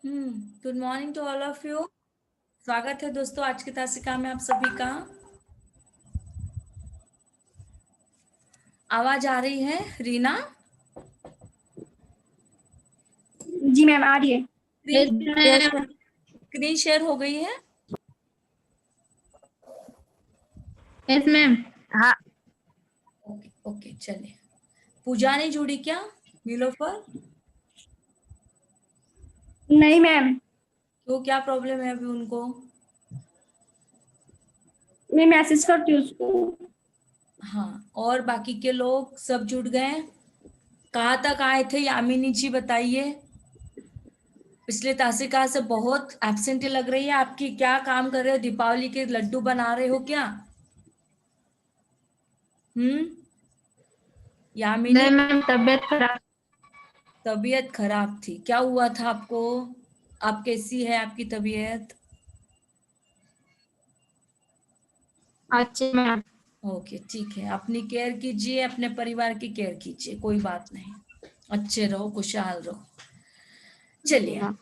Good morning to all of you. स्वागत है दोस्तों आज की तासिका में आप सभी का। आवाज आ रही है रीना? जी मैम आ रही है। स्क्रीन स्क्रीन शेयर हो गई है? Yes ma'am. हाँ ओके ओके चलिए। पूजा नहीं जुड़ी क्या नीलोफर? नहीं मैम, तो क्या प्रॉब्लम है अभी उनको? मैं मैसेज करती हूँ उसको। हाँ, और बाकी के लोग सब जुड़ गए? कहाँ तक आए थे यामिनी जी बताइए। पिछले तासिका से बहुत एब्सेंट लग रही है आपकी। क्या काम कर रहे हो? दीपावली के लड्डू बना रहे हो क्या? यामिनी, नहीं मैम, तबीयत खराब। तबीयत खराब थी? क्या हुआ था आपको? आप कैसी है आपकी तबीयत? अच्छा मैम। ओके ठीक है, अपनी केयर कीजिए, अपने परिवार की केयर कीजिए, कोई बात नहीं। अच्छे रहो, खुशहाल रहो। जी चलिए, मैम।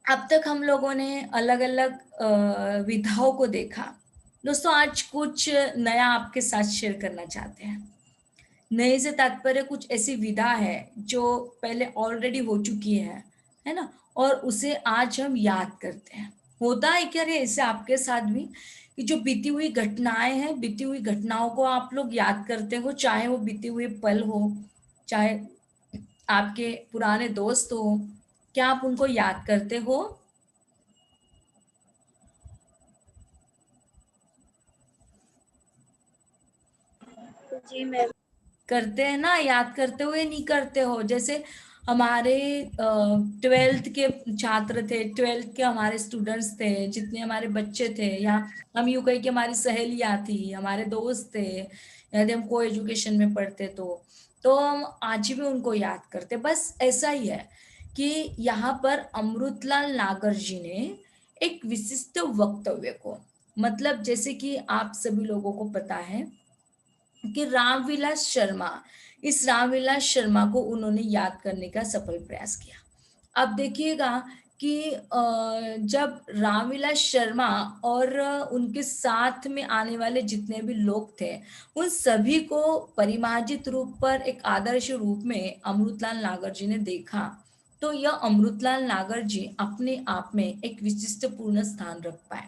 अब तक हम लोगों ने अलग अलग विधाओं को देखा। दोस्तों आज कुछ नया आपके साथ शेयर करना चाहते हैं। नए से तात्पर्य कुछ ऐसी विधा है जो पहले ऑलरेडी हो चुकी है ना, और उसे आज हम याद करते हैं। होता है क्या रे ऐसे आपके साथ भी कि जो बीती हुई घटनाएं हैं, बीती हुई घटनाओं को आप लोग याद करते हो, चाहे वो बीते हुए पल हो, चाहे आपके पुराने दोस्त हो, क्या आप उनको याद करते हो? जी मैम। करते हैं ना, याद करते हुए नहीं करते हो? जैसे हमारे 12th के छात्र थे, 12th के हमारे स्टूडेंट्स थे, जितने हमारे बच्चे थे, या हम यूं कहीं कि हमारी सहेलियां थी, हमारे दोस्त थे, यदि हम को एजुकेशन में पढ़ते तो हम आज भी उनको याद करते। बस ऐसा ही है कि यहाँ पर अमृतलाल नागर जी ने एक विशिष्ट वक्तव्य को, मतलब जैसे कि आप सभी लोगों को पता है कि रामविलास शर्मा, इस रामविलास शर्मा को उन्होंने याद करने का सफल प्रयास किया। अब देखिएगा कि जब रामविलास शर्मा और उनके साथ में आने वाले जितने भी लोग थे, उन सभी को परिमार्जित रूप पर एक आदर्श रूप में अमृतलाल नागर जी ने देखा, तो यह अमृतलाल नागर जी अपने आप में एक विशिष्ट पूर्ण स्थान रख पाए।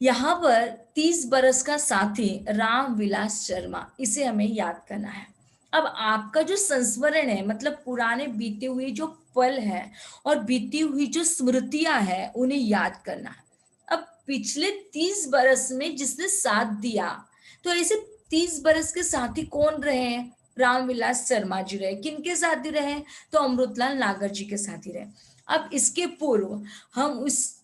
यहाँ पर 30 बरस का साथी राम विलास शर्मा, इसे हमें याद करना है। अब आपका जो संस्मरण है, मतलब पुराने बीते हुए जो पल है और बीती हुई जो स्मृतियां है, उन्हें याद करना है। अब पिछले 30 बरस में जिसने साथ दिया, तो ऐसे 30 बरस के साथी कौन रहे हैं? रामविलास शर्मा जी रहे। किनके साथी रहे? तो अमृतलाल नागर जी के साथी रहे। अब इसके पूर्व हम उस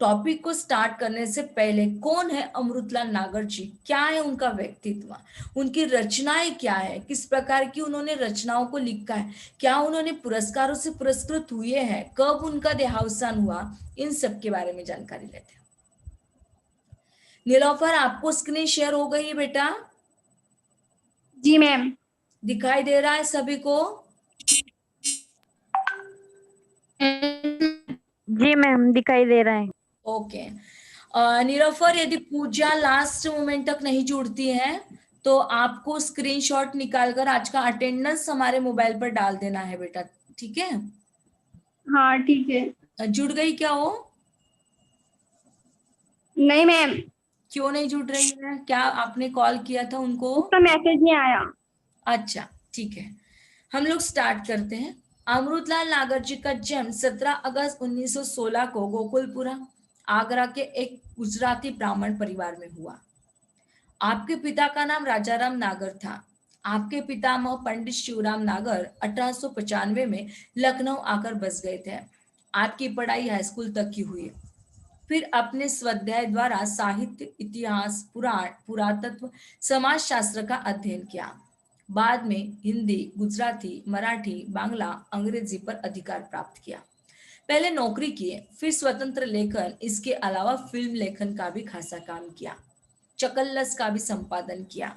टॉपिक को स्टार्ट करने से पहले, कौन है अमृतलाल नागर जी, क्या है उनका व्यक्तित्व, उनकी रचनाएं क्या है, किस प्रकार की उन्होंने रचनाओं को लिखा है, क्या उन्होंने पुरस्कारों से पुरस्कृत हुए हैं, कब उनका देहावसान हुआ, इन सब के बारे में जानकारी लेते हैं। नीलोफर, आपको स्क्रीन शेयर हो गई है बेटा? जी मैम। दिखाई दे रहा है सभी को? जी मैम, दिखाई दे रहा है। ओके। नीलोफर, यदि पूजा लास्ट मोमेंट तक नहीं जुड़ती है तो आपको स्क्रीनशॉट निकालकर आज का अटेंडेंस हमारे मोबाइल पर डाल देना है बेटा, ठीक है? हाँ ठीक है। जुड़ गई क्या वो? नहीं मैम, क्यों नहीं जुड़ रही है? क्या आपने कॉल किया था उनको? उसका मैसेज नहीं आया। अच्छा ठीक है, हम लोग स्टार्ट करते हैं। अमृतलाल नागर जी का जन्म 17 अगस्त 1916 को गोकुलपुरा, आगरा के एक गुजराती ब्राह्मण परिवार में हुआ। आपके पिता का नाम राजाराम नागर था। आपके पितामह पंडित शिवराम नागर 1895 में लखनऊ आकर बस गए थे। आपकी पढ़ाई हाई स्कूल तक की हुई। फिर अपने स्वाध्याय द्वारा साहित्य, इतिहास, पुराण, पुरातत्व, समाज शास्त्र का अध्ययन किया। बाद में हिंदी, गुजराती, मराठी, बांग्ला, अंग्रेजी पर अधिकार प्राप्त किया। पहले नौकरी किए, फिर स्वतंत्र लेखन, इसके अलावा फिल्म लेखन का भी खासा काम किया। चकल्लस का भी संपादन किया।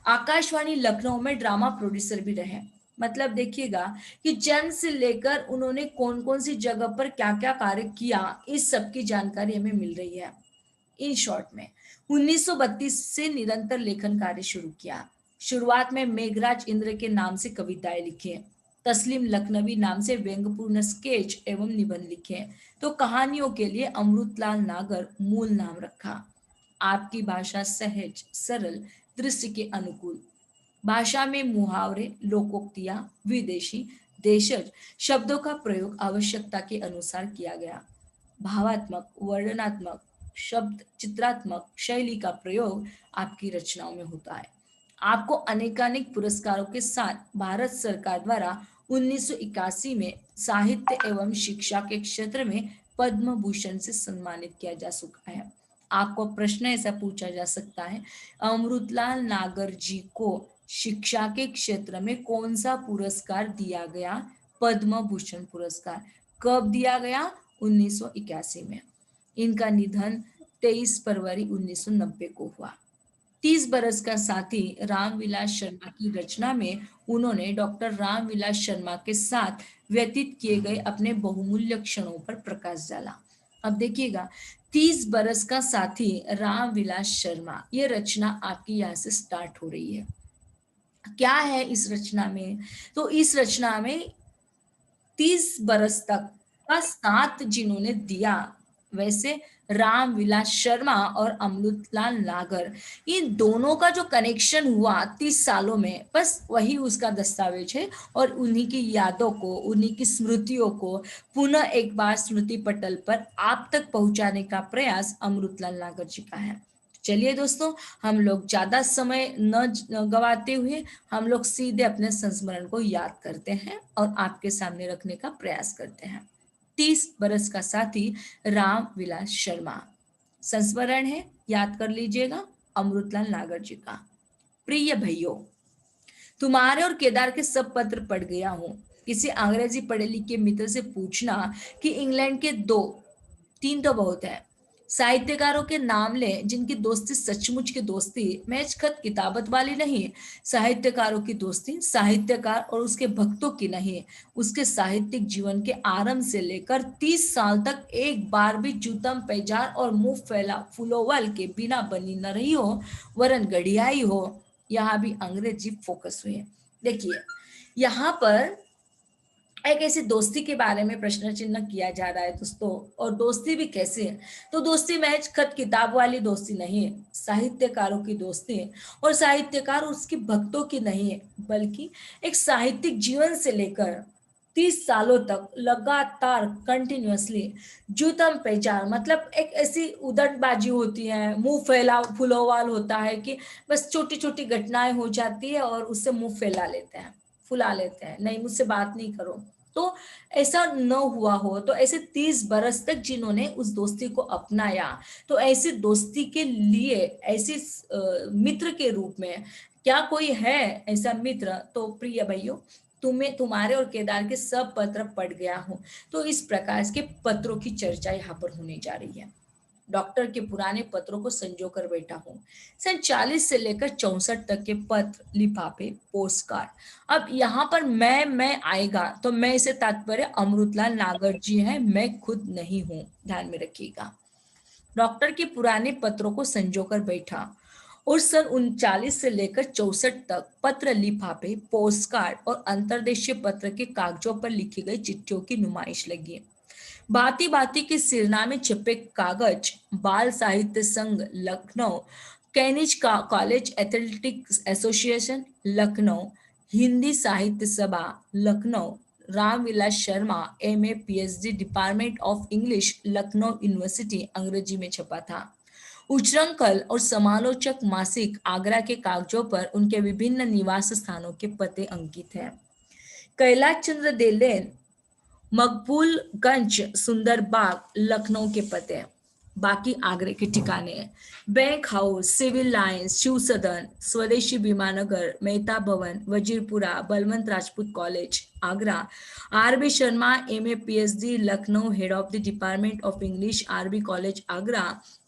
आकाशवाणी लखनऊ में ड्रामा प्रोड्यूसर भी रहे। मतलब देखिएगा कि जन्म से लेकर उन्होंने कौन कौन सी जगह पर क्या क्या कार्य किया, इस सब की जानकारी हमें मिल रही है। इन शॉर्ट में 1932 से निरंतर लेखन कार्य शुरू किया। शुरुआत में मेघराज इंद्र के नाम से कविताएं लिखी, तस्लीम लखनवी नाम से व्यंग्यपूर्ण स्केच एवं निबंध लिखे, तो कहानियों के लिए अमृतलाल नागर मूल नाम रखा। आपकी भाषा सहज, सरल, दृश्य के अनुकूल, भाषा में मुहावरे, लोकोक्तियां, विदेशी, देशज शब्दों का प्रयोग आवश्यकता के अनुसार किया गया। भावात्मक, वर्णनात्मक, शब्द चित्रात्मक शैली का प्रयोग आपकी रचनाओं में होता है। आपको अनेकानेक पुरस्कारों के साथ भारत सरकार द्वारा 1981 में साहित्य एवं शिक्षा के क्षेत्र में पद्म भूषण से सम्मानित किया जा चुका है। आपको प्रश्न ऐसा पूछा जा सकता है, अमृतलाल नागर जी को शिक्षा के क्षेत्र में कौन सा पुरस्कार दिया गया? पद्म भूषण पुरस्कार। कब दिया गया? 1981 में। इनका निधन 23 फरवरी 1990 को हुआ। 30 बरस का साथी रामविलास शर्मा की रचना में उन्होंने डॉक्टर रामविलास शर्मा के साथ व्यतीत किए गए अपने बहुमूल्य क्षणों पर प्रकाश डाला। अब देखिएगा, 30 बरस का साथी रामविलास शर्मा, ये रचना आपकी यहाँ से स्टार्ट हो रही है। क्या है इस रचना में? तो इस रचना में 30 बरस तक का साथ जिन्होंने दिया, वैसे रामविलास शर्मा और अमृतलाल नागर, इन दोनों का जो कनेक्शन हुआ 30 सालों में, बस वही उसका दस्तावेज है। और उन्हीं की यादों को, उन्हीं की स्मृतियों को पुनः एक बार स्मृति पटल पर आप तक पहुंचाने का प्रयास अमृतलाल नागर जी का है। चलिए दोस्तों, हम लोग ज्यादा समय न गवाते हुए हम लोग सीधे अपने संस्मरण को याद करते हैं और आपके सामने रखने का प्रयास करते हैं। 30 बरस का साथी राम विलास शर्मा, संस्मरण है, याद कर लीजिएगा, अमृतलाल नागर जी का। प्रिय भैयों, तुम्हारे और केदार के सब पत्र पढ़ गया हूं। किसी अंग्रेजी पढ़े लिखे मित्र से पूछना कि इंग्लैंड के 2-3 तो बहुत है साहित्यकारों के नाम ले जिनकी दोस्ती सचमुच की दोस्ती, मैच खत किताबत वाली नहीं। साहित्यकारों की दोस्ती साहित्यकार और उसके भक्तों की नहीं, उसके साहित्यिक जीवन के आरंभ से लेकर 30 साल तक एक बार भी जूतम पैजार और मुंह फैला फुलोवल के बिना बनी न रही हो, वरन गढ़ियाई हो। यहाँ भी अंग्रेजी फोकस हुए। देखिए, यहाँ पर एक ऐसी दोस्ती के बारे में प्रश्न चिन्ह किया जा रहा है दोस्तों, और दोस्ती भी कैसे है? तो दोस्ती महज खत किताब वाली दोस्ती नहीं है, साहित्यकारों की दोस्ती है, और साहित्यकार उसके भक्तों की नहीं है, बल्कि एक साहित्यिक जीवन से लेकर 30 सालों तक लगातार कंटिन्यूअसली जूतम पेचार, मतलब एक ऐसी उदटबाजी होती है, मुंह फैला फुलोवाल होता है कि बस छोटी छोटी घटनाएं हो जाती है और उससे मुंह फैला लेते हैं, फुला लेते हैं, नहीं मुझसे बात नहीं करो। तो ऐसा न हुआ हो, तो ऐसे 30 बरस तक जिन्होंने उस दोस्ती को अपनाया, तो ऐसी दोस्ती के लिए, ऐसी मित्र के रूप में क्या कोई है ऐसा मित्र? तो प्रिय भाइयों, तुम्हें, तुम्हारे और केदार के सब पत्र पढ़ गया हूं। तो इस प्रकार के पत्रों की चर्चा यहाँ पर होने जा रही है। डॉक्टर के पुराने पत्रों को संजो कर बैठा हूँ। सन 40 से लेकर 64 तक के पत्र, लिफाफे, पोस्ट कार्ड। अब यहाँ पर मैं आएगा, तो मैं से तात्पर्य अमृतलाल नागर जी है, मैं खुद नहीं हूँ, ध्यान में रखिएगा। डॉक्टर के पुराने पत्रों को संजो कर बैठा और सन 39 से लेकर 64 तक पत्र, लिफाफे, पोस्ट कार्ड और अंतर्देशीय पत्र के कागजों पर लिखी गई चिट्ठियों की नुमाइश लगी। भांति भांति के सिरनामे छपे कागज, Bal Sahitya Sangh Lucknow, Canning College Athletics Association Lucknow, Hindi Sahitya Sabha Lucknow, Ramvilas Sharma MA PhD Department of English Lucknow University अंग्रेजी में छपा था। उच्चृंखल और समालोचक मासिक आगरा के कागजों पर उनके विभिन्न निवास स्थानों के पते अंकित हैं। कैलाश चंद्र दे लेन, मकबूलगंज, सुंदर बाग, लखनऊ के पते, बाकी आगरे के ठिकाने हैं। Bank House, Civil Lines, Shiv Sadan, Swadeshi Vimanagar, Mehta Bhavan, Wazirpura, Balwant Rajput College Agra, RB Sharma MA PhD Lucknow, head of the Department of English RB College Agra,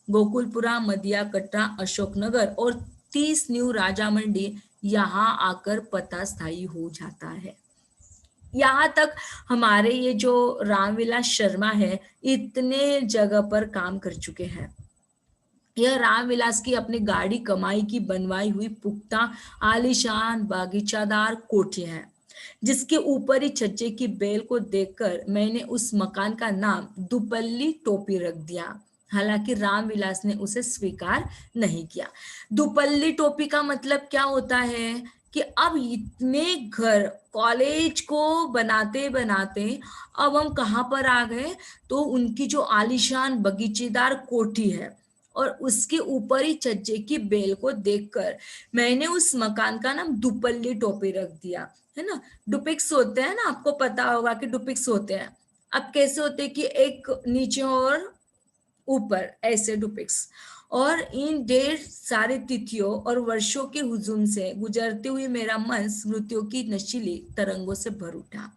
Gokulpura, Madiya Katra, Ashoknagar और 30 न्यू राजा मंडी, यहाँ आकर पता स्थायी हो जाता है। यहाँ तक हमारे ये जो रामविलास शर्मा है इतने जगह पर काम कर चुके हैं। यह रामविलास की अपनी गाड़ी कमाई की बनवाई हुई पुख्ता आलीशान बागीचादार कोठी है, जिसके ऊपरी छज्जे की बेल को देखकर मैंने उस मकान का नाम दुपल्ली टोपी रख दिया। हालांकि रामविलास ने उसे स्वीकार नहीं किया। दुपल्ली टोपी का मतलब क्या होता है कि अब इतने घर कॉलेज को बनाते बनाते अब हम कहाँ पर आ गए, तो उनकी जो आलीशान बगीचेदार कोठी है और उसके ऊपर ही छज्जे की बेल को देखकर मैंने उस मकान का नाम दुपल्ली टोपी रख दिया, है ना। डुपिक्स होते हैं ना, आपको पता होगा कि डुपिक्स होते हैं। अब कैसे होते हैं कि एक नीचे और ऊपर, ऐसे डुपिक्स। और इन ढेर सारी तिथियों और वर्षों के हुजूम से गुजरते हुए मेरा मन स्मृतियों की नशीली तरंगों से भर उठा,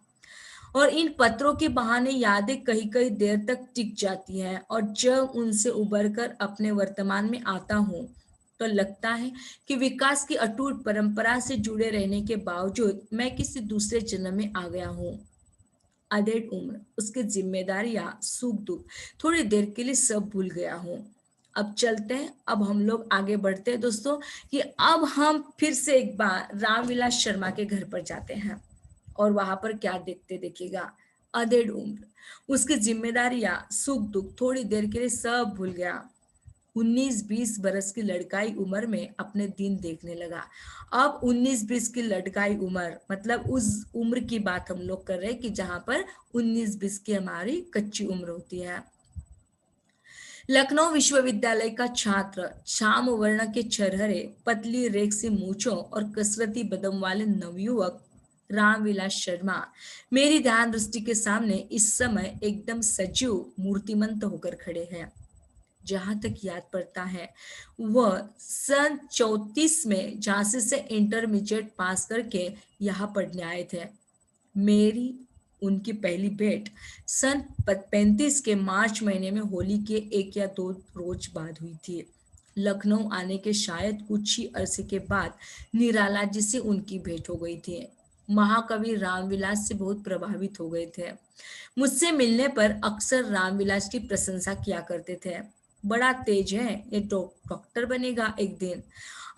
और इन पत्रों के बहाने यादें कहीं कहीं देर तक टिक जाती हैं, और जब उनसे उबरकर अपने वर्तमान में आता हूँ तो लगता है कि विकास की अटूट परंपरा से जुड़े रहने के बावजूद मैं किसी दूसरे जन्म में आ गया हूँ। अधेड़ उम्र, उसकी जिम्मेदारियां, सुख दुख, थोड़ी देर के लिए सब भूल गया हूँ। अब चलते हैं, अब हम लोग आगे बढ़ते हैं दोस्तों, कि अब हम फिर से एक बार रामविलास शर्मा के घर पर जाते हैं और वहां पर क्या देखते देखिएगा। अधेड़ उम्र, उसकी जिम्मेदारियां, सुख दुख, थोड़ी देर के लिए सब भूल गया। 19-20 बरस की लड़काई उम्र में अपने दिन देखने लगा। अब 19-20 की लड़काई उम्र मतलब उस उम्र की बात हम लोग कर रहे हैं कि जहां पर 19-20 की हमारी कच्ची उम्र होती है। लखनऊ विश्वविद्यालय का छात्र, श्याम वर्ण के छरहरे, पतली रेख से मूछों और कसरती बदन वाले नवयुवक रामविलास शर्मा मेरी ध्यान दृष्टि के सामने इस समय एकदम सजीव मूर्तिमंत होकर खड़े हैं। जहां तक याद पड़ता है, वह सन 34 में झांसी से इंटरमीडिएट पास करके यहाँ पढ़ने आए थे। मेरी उनकी पहली भेंट सन 35 के मार्च महीने में होली के 1 या 2 रोज बाद हुई थी। लखनऊ आने के शायद कुछ ही अरसे के बाद निराला जी से उनकी भेंट हो गई थी। महाकवि रामविलास से बहुत प्रभावित हो गए थे। मुझसे मिलने पर अक्सर रामविलास की प्रशंसा किया करते थे। बड़ा तेज है ये, डॉक्टर बनेगा एक दिन,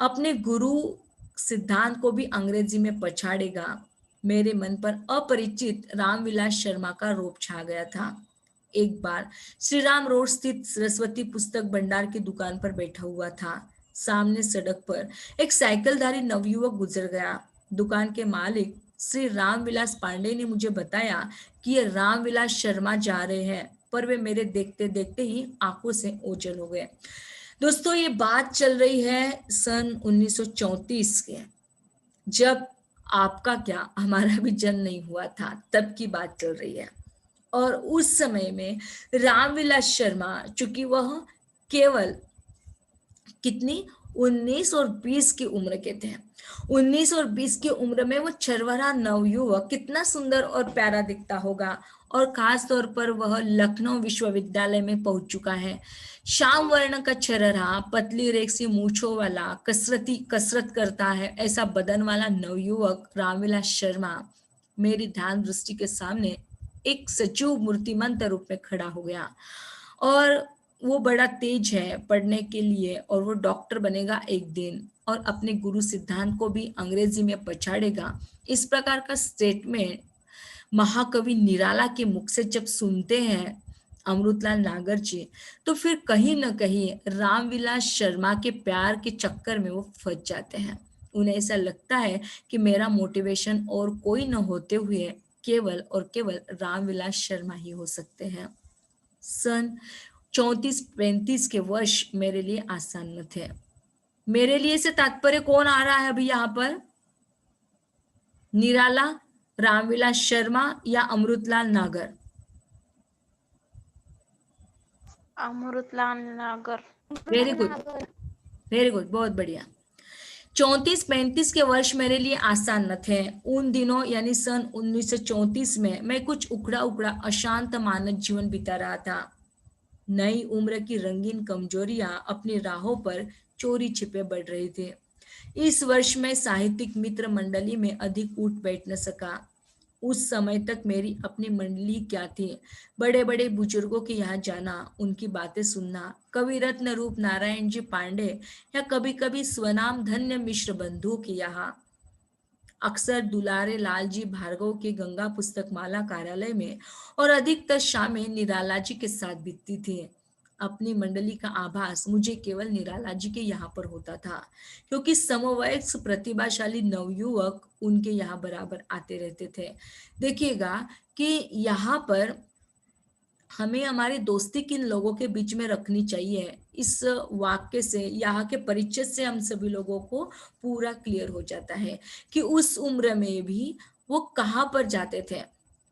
अपने गुरु सिद्धांत को भी अंग्रेजी में पछाड़ेगा। मेरे मन पर अपरिचित रामविलास शर्मा का रूप छा गया था। एक बार श्री राम रोड स्थित सरस्वती पुस्तक भंडार की दुकान पर बैठा हुआ था। सामने सड़क पर एक साइकिलधारी नवयुवक गुजर गया। दुकान के मालिक श्री रामविलास पांडे ने मुझे बताया कि ये रामविलास शर्मा जा रहे हैं, पर वे मेरे देखते देखते ही आंखों से ओझल हो गए। दोस्तों, ये बात चल रही है सन 1934 के, जब आपका क्या हमारा भी जन्म नहीं हुआ था, तब की बात चल रही है। और उस समय में रामविलास शर्मा, चूंकि वह केवल कितनी 19 और 20 की उम्र के थे, 19 और 20 की उम्र में वो छरवरा नवयुवक कितना सुंदर और प्यारा दिखता होगा। और खास तौर पर वह लखनऊ विश्वविद्यालय में पहुंच चुका है। श्याम वर्ण का छरहरा, पतली रेख सी मूछों वाला, कसरत करता है ऐसा बदन वाला नवयुवक रामविलास शर्मा मेरी ध्यान दृष्टि के सामने एक सजीव मूर्तिमंत रूप में खड़ा हो गया। और वो बड़ा तेज है पढ़ने के लिए, और वो डॉक्टर बनेगा एक दिन, और अपने गुरु सिद्धांत को भी अंग्रेजी में पछाड़ेगा। इस प्रकार का स्टेटमेंट महाकवि निराला के मुख से जब सुनते हैं अमृतलाल नागर जी, तो फिर कहीं न कहीं रामविलास शर्मा के प्यार के चक्कर में वो फंस जाते हैं। उन्हें ऐसा लगता है कि मेरा मोटिवेशन और कोई न होते हुए केवल और केवल रामविलास शर्मा ही हो सकते हैं। सन 34-35 के वर्ष मेरे लिए आसान न थे। मेरे लिए से तात्पर्य कौन आ रहा है अभी यहाँ पर? निराला, रामविलास शर्मा या अमृतलाल नागर? अमृतलाल नागर। वेरी गुड, वेरी गुड, बहुत बढ़िया। 34-35 के वर्ष मेरे लिए आसान न थे। उन दिनों यानी सन 1934 में मैं कुछ उखड़ा उखड़ा अशांत मानव जीवन बिता रहा था। नई उम्र की रंगीन कमजोरियां अपनी राहों पर चोरी छिपे बढ़ रही थी। इस वर्ष में साहित्यिक मित्र मंडली में अधिक उठ बैठ न सका। उस समय तक मेरी अपनी मंडली क्या थी, बड़े बड़े बुजुर्गों के यहाँ जाना, उनकी बातें सुनना, कवि रत्न रूप नारायण जी पांडे या कभी कभी स्वनाम धन्य मिश्र बंधु के यहाँ, अक्सर दुलारे लालजी भार्गव के गंगा पुस्तक माला कार्यालय में, और अधिकतर शामें निराला जी के साथ बीतती थी। अपनी मंडली का आभास मुझे केवल निराला जी के यहाँ पर होता था, क्योंकि समवयस्क प्रतिभाशाली नवयुवक उनके यहाँ बराबर आते रहते थे। देखिएगा कि यहाँ पर हमें हमारी दोस्ती किन लोगों के बीच में रखनी चाहिए, इस वाक्य से, यहाँ के परिचय से हम सभी लोगों को पूरा क्लियर हो जाता है कि उस उम्र में भी वो कहाँ पर जाते थे,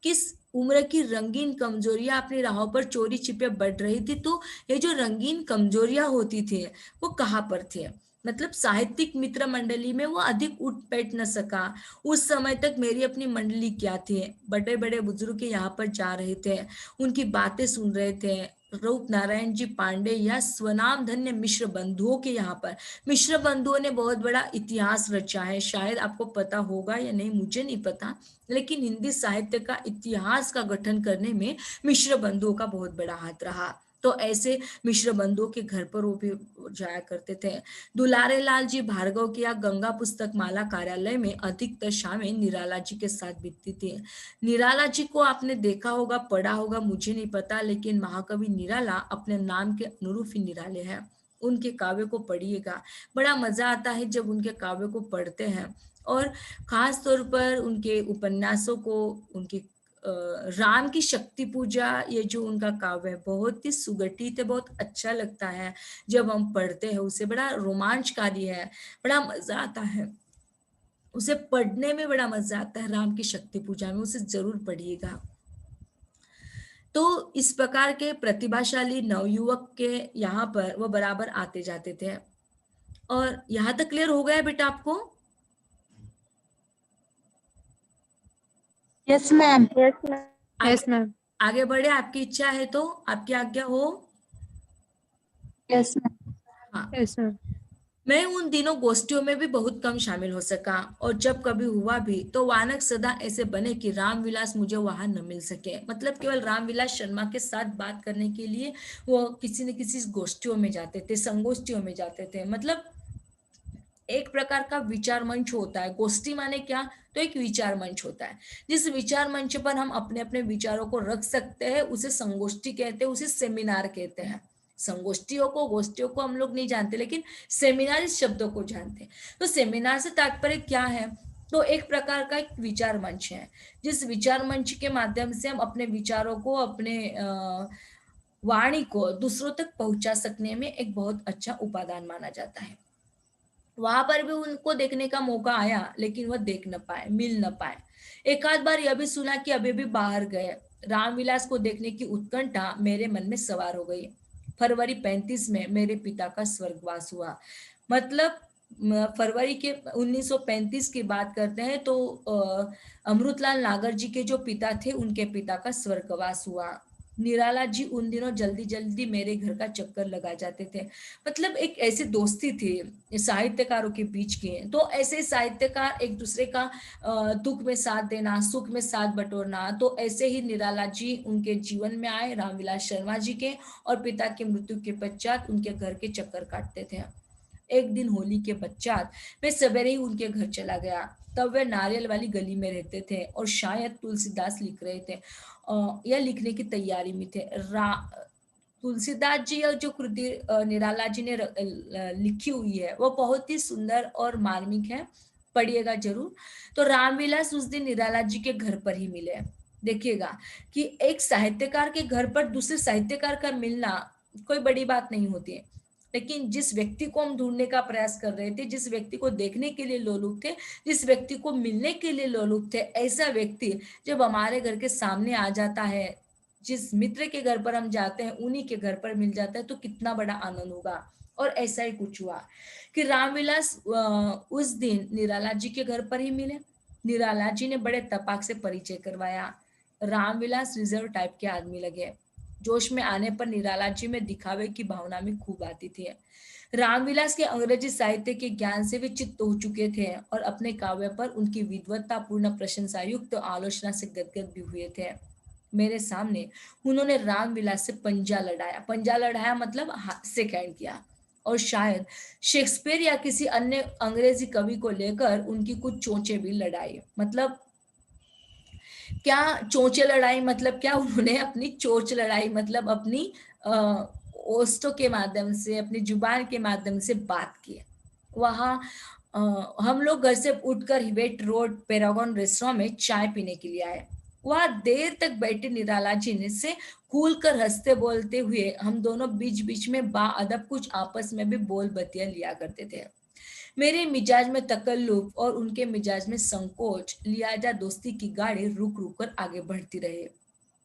किस उम्र की रंगीन कमजोरियां अपनी राहों पर चोरी छिपे बढ़ रही थी। तो ये जो रंगीन कमजोरियां होती थी वो कहाँ पर थी, मतलब साहित्यिक मित्र मंडली में वो अधिक उठ बैठ न सका। उस समय तक मेरी अपनी मंडली क्या थी, बड़े बड़े बुजुर्ग के यहाँ पर जा रहे थे, उनकी बातें सुन रहे थे, रूप नारायण जी पांडे या स्वनाम धन्य मिश्र बंधुओं के यहाँ पर। मिश्र बंधुओं ने बहुत बड़ा इतिहास रचा है, शायद आपको पता होगा या नहीं मुझे नहीं पता, लेकिन हिंदी साहित्य का इतिहास का गठन करने में मिश्र बंधुओं का बहुत बड़ा हाथ रहा। तो ऐसे मिश्र बंधुओं के घर पर वो भी जाया करते थे। दुलारे लाल जी भार्गव की या गंगा पुस्तक माला कार्यालय में अधिकतर शामें निराला जी के साथ बीतती थी। निराला जी को आपने देखा होगा, पढ़ा होगा, मुझे नहीं पता, लेकिन महाकवि निराला अपने नाम के अनुरूप ही निराले हैं। उनके काव्य को पढ़िएगा, बड़ा मजा आता है जब उनके काव्य को पढ़ते हैं, और खास तौर पर उनके उपन्यासों को, उनके राम की शक्ति पूजा, ये जो उनका काव्य है बहुत ही सुगठित है, बहुत अच्छा लगता है जब हम पढ़ते हैं उसे, बड़ा रोमांचकारी है, बड़ा मजा आता है उसे पढ़ने में, बड़ा मजा आता है राम की शक्ति पूजा में, उसे जरूर पढ़िएगा। तो इस प्रकार के प्रतिभाशाली नवयुवक के यहाँ पर वो बराबर आते जाते थे। और यहाँ तक क्लियर हो गया बेटा आपको? Yes ma'am. Yes ma'am. आगे, यस मैम। आगे बढ़े, आपकी इच्छा है तो, आपकी आज्ञा हो। Yes ma'am. हाँ, यस मैम। मैं उन दिनों गोष्ठियों में भी बहुत कम शामिल हो सका, और जब कभी हुआ भी तो वानक सदा ऐसे बने कि रामविलास मुझे वहां न मिल सके। मतलब केवल रामविलास शर्मा के साथ बात करने के लिए वो किसी न किसी गोष्ठियों में जाते थे, संगोष्ठियों में जाते थे। मतलब एक प्रकार का विचार मंच होता है, गोष्ठी माने क्या, तो एक विचार मंच होता है, जिस विचार मंच पर हम अपने अपने विचारों को रख सकते हैं, उसे संगोष्ठी कहते हैं, उसे सेमिनार कहते हैं। संगोष्ठियों को, गोष्ठियों को हम लोग नहीं जानते, लेकिन सेमिनार इस शब्दों को जानते हैं। तो सेमिनार से तात्पर्य क्या है, तो एक प्रकार का एक विचार मंच है, जिस विचार मंच के माध्यम से हम अपने विचारों को, अपने वाणी को दूसरों तक पहुंचा सकने में एक बहुत अच्छा उपादान माना जाता है। वहां पर भी उनको देखने का मौका आया, लेकिन वह देख न पाए, मिल न पाए। एक आध बार यह भी सुना कि अभी भी बाहर गए। रामविलास को देखने की उत्कंठा मेरे मन में सवार हो गई। फरवरी 35 में मेरे पिता का स्वर्गवास हुआ। मतलब फरवरी के 1935 की बात करते हैं, तो अमृतलाल नागर जी के जो पिता थे, उनके पिता का स्वर्गवास हुआ। निराला जी उन दिनों जल्दी जल्दी मेरे घर का चक्कर लगा जाते थे। मतलब एक ऐसी दोस्ती थी साहित्यकारों के बीच की। तो ऐसे साहित्यकार एक दूसरे का दुख में साथ देना, सुख में साथ बटोरना, तो ऐसे ही निराला जी उनके जीवन में आए, रामविलास शर्मा जी के, और पिता की मृत्यु के पश्चात उनके घर के चक्कर काटते थे। एक दिन होली के पश्चात मैं सवेरे ही उनके घर चला गया। तब वे नारियल वाली गली में रहते थे, और शायद तुलसीदास लिख रहे थे, या लिखने की तैयारी में थे। तुलसीदास जी जो कृति निराला जी ने लिखी हुई है, वो बहुत ही सुंदर और मार्मिक है, पढ़िएगा जरूर। तो रामविलास उस दिन निराला जी के घर पर ही मिले। देखिएगा कि एक साहित्यकार के घर पर दूसरे साहित्यकार का मिलना कोई बड़ी बात नहीं होती है, लेकिन जिस व्यक्ति को हम ढूंढने का प्रयास कर रहे थे, जिस व्यक्ति को देखने के लिए लोलुप थे, जिस व्यक्ति को मिलने के लिए लोलुप थे, ऐसा व्यक्ति जब हमारे घर के सामने आ जाता है, जिस मित्र के घर पर हम जाते हैं उन्हीं के घर पर मिल जाता है, तो कितना बड़ा आनंद होगा। और ऐसा ही कुछ हुआ कि रामविलास उस दिन निराला जी के घर पर ही मिले। निराला जी ने बड़े तपाक से परिचय करवाया। रामविलास रिजर्व टाइप के आदमी लगे। जोश में आने पर निराला जी में दिखावे की भावना में खूब आती थी। रामविलास के अंग्रेजी साहित्य के ज्ञान से वे चित्त हो चुके थे और अपने काव्य पर उनकी विद्वत्तापूर्ण प्रशंसायुक्त आलोचना से गदगद भी हुए थे। मेरे सामने उन्होंने रामविलास से पंजा लड़ाया मतलब हाथ से कैंड किया, और शायद शेक्सपियर या किसी अन्य अंग्रेजी कवि को लेकर उनकी कुछ चोंचे भी लड़ाई। मतलब क्या चोंचे लड़ाई, मतलब क्या उन्होंने अपनी चोंच लड़ाई, मतलब अपनी ओष्ठों के माध्यम से, अपनी जुबान के माध्यम से बात की। वहाँ हम लोग घर से उठकर हिवेट रोड पैरागॉन रेस्टोरेंट में चाय पीने के लिए आए। वहाँ देर तक बैठे निराला जी ने से कूल कर हंसते बोलते हुए हम दोनों बीच बीच में बाअदब कुछ आपस में भी बोल बतिया लिया करते थे। मेरे मिजाज में तकल्लुफ और उनके मिजाज में संकोच, लिहाजा दोस्ती की गाड़ी रुक रुक कर आगे बढ़ती रही।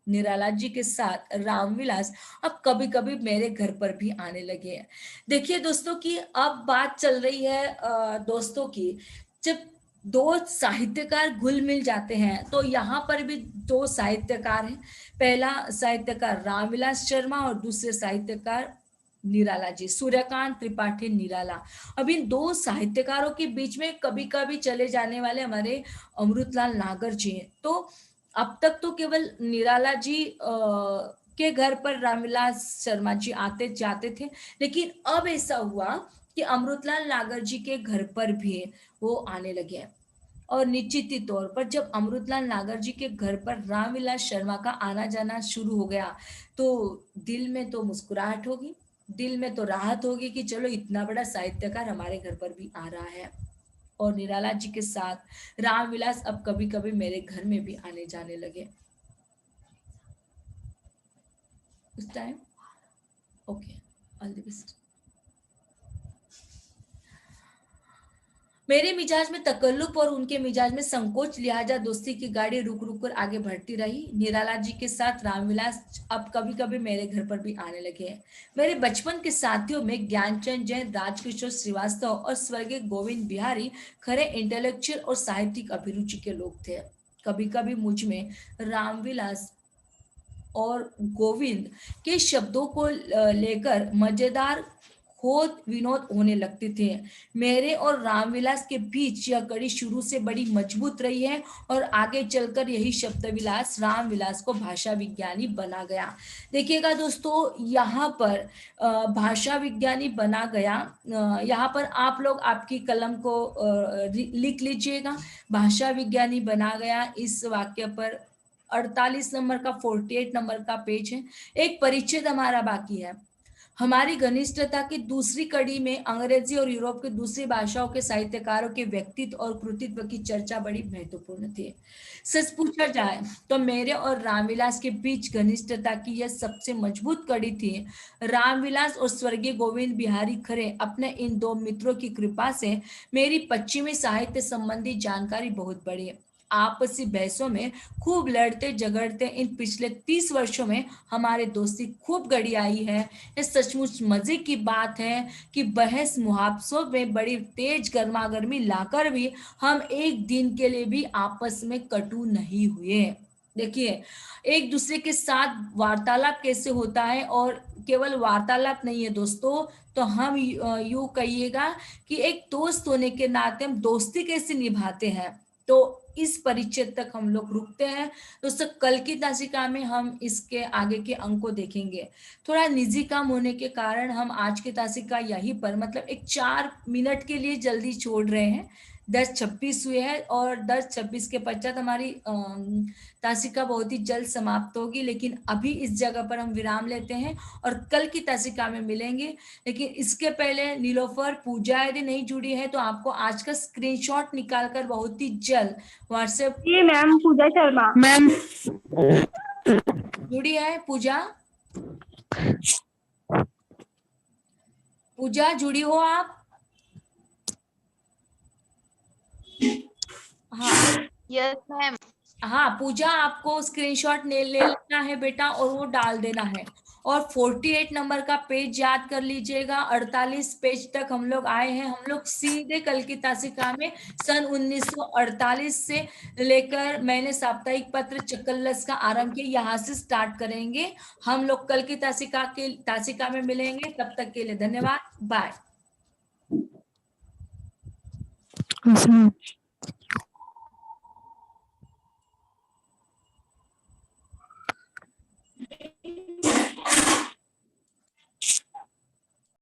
निराला जी के साथ रामविलास अब कभी कभी मेरे घर पर भी आने लगे हैं। देखिए दोस्तों कि अब बात चल रही है दोस्तों की, जब दो साहित्यकार घुल मिल जाते हैं तो यहाँ पर भी दो साहित्यकार हैं। पहला साहित्यकार रामविलास शर्मा और दूसरे साहित्यकार निराला जी, सूर्यकांत त्रिपाठी निराला। अब इन दो साहित्यकारों के बीच में कभी कभी चले जाने वाले हमारे अमृतलाल नागर जी हैं। तो अब तक तो केवल निराला जी के घर पर रामविलास शर्मा जी आते जाते थे, लेकिन अब ऐसा हुआ कि अमृतलाल नागर जी के घर पर भी वो आने लगे। और निश्चित ही तौर पर जब अमृतलाल नागर जी के घर पर रामविलास शर्मा का आना जाना शुरू हो गया तो दिल में तो मुस्कुराहट होगी, दिल में तो राहत होगी कि चलो इतना बड़ा साहित्यकार हमारे घर पर भी आ रहा है। और निराला जी के साथ रामविलास अब कभी कभी मेरे घर में भी आने जाने लगे उस time. Okay, all the best. मेरे मिजाज में तकल्लुफ और उनके मिजाज में संकोच, लिहाजा दोस्ती की गाड़ी रुक रुक कर आगे बढ़ती रही। निराला जी के साथ रामविलास अब कभी कभी मेरे घर पर भी आने लगे हैं। मेरे बचपन के साथियों में ज्ञानचंद जैन, राजकिशोर श्रीवास्तव और स्वर्गीय गोविंद बिहारी खरे इंटेलेक्चुअल और साहित्यिक अभिरुचि के लोग थे। कभी कभी मुझ में रामविलास और गोविंद के शब्दों को लेकर मजेदार खोद विनोद होने लगते थे। मेरे और रामविलास के बीच यह कड़ी शुरू से बड़ी मजबूत रही है और आगे चलकर यही शब्द विलास रामविलास को भाषा विज्ञानी बना गया। देखिएगा दोस्तों, यहाँ पर भाषा विज्ञानी बना गया, यहाँ पर आप लोग आपकी कलम को लिख लीजिएगा। भाषा विज्ञानी बना गया, इस वाक्य पर 48 नंबर का 48 नंबर का पेज है। एक परिच्छेद हमारा बाकी है। हमारी घनिष्ठता की दूसरी कड़ी में अंग्रेजी और यूरोप की दूसरी भाषाओं के साहित्यकारों के व्यक्तित्व और कृतित्व की चर्चा बड़ी महत्वपूर्ण थी। सच पूछा जाए तो मेरे और रामविलास के बीच घनिष्ठता की यह सबसे मजबूत कड़ी थी। रामविलास और स्वर्गीय गोविंद बिहारी खरे अपने इन दो मित्रों की कृपा से मेरी पश्चिमी साहित्य संबंधी जानकारी बहुत बढ़ी। आपसी बहसों में खूब लड़ते झगड़ते इन पिछले 30 वर्षों में हमारी दोस्ती खूब गड़ी आई है। ये सचमुच मजे की बात है कि बहस मुहावसों में बड़ी तेज गर्मागर्मी लाकर भी हम एक दिन के लिए भी आपस में कटु नहीं हुए। देखिए, एक दूसरे के साथ वार्तालाप कैसे होता है, और केवल वार्तालाप नहीं है दोस्तों, तो हम यूं कहिएगा कि एक दोस्त होने के नाते हम दोस्ती कैसे निभाते हैं। तो इस परिच्छेद तक हम लोग रुकते हैं दोस्तों। कल की तासिका में हम इसके आगे के अंक को देखेंगे। थोड़ा निजी काम होने के कारण हम आज की तासिका यहीं पर मतलब एक 4 मिनट के लिए जल्दी छोड़ रहे हैं। 10:26 हुए हैं और 10:26 के पश्चात हमारी तासिका बहुत ही जल्द समाप्त होगी, लेकिन अभी इस जगह पर हम विराम लेते हैं और कल की तासिका में मिलेंगे। लेकिन इसके पहले नीलोफर पूजा यदि नहीं जुड़ी है तो आपको आज का स्क्रीनशॉट निकालकर बहुत ही जल्द व्हाट्सएप। जी मैम, पूजा शर्मा मैम। जुड़ी है पूजा? पूजा जुड़ी हो आप? हाँ यस मैम। हाँ पूजा, आपको स्क्रीनशॉट ले लेना है बेटा और वो डाल देना है। और 48 नंबर का पेज याद कर लीजिएगा। 48 पेज तक हम लोग आए हैं। हम लोग सीधे कल की तासिका में सन 1948 से लेकर मैंने साप्ताहिक पत्र चक्कलस का आरंभ किया, यहाँ से स्टार्ट करेंगे। हम लोग कल की तासिका में मिलेंगे। तब तक के लिए धन्यवाद, बाय। yes, ma'am.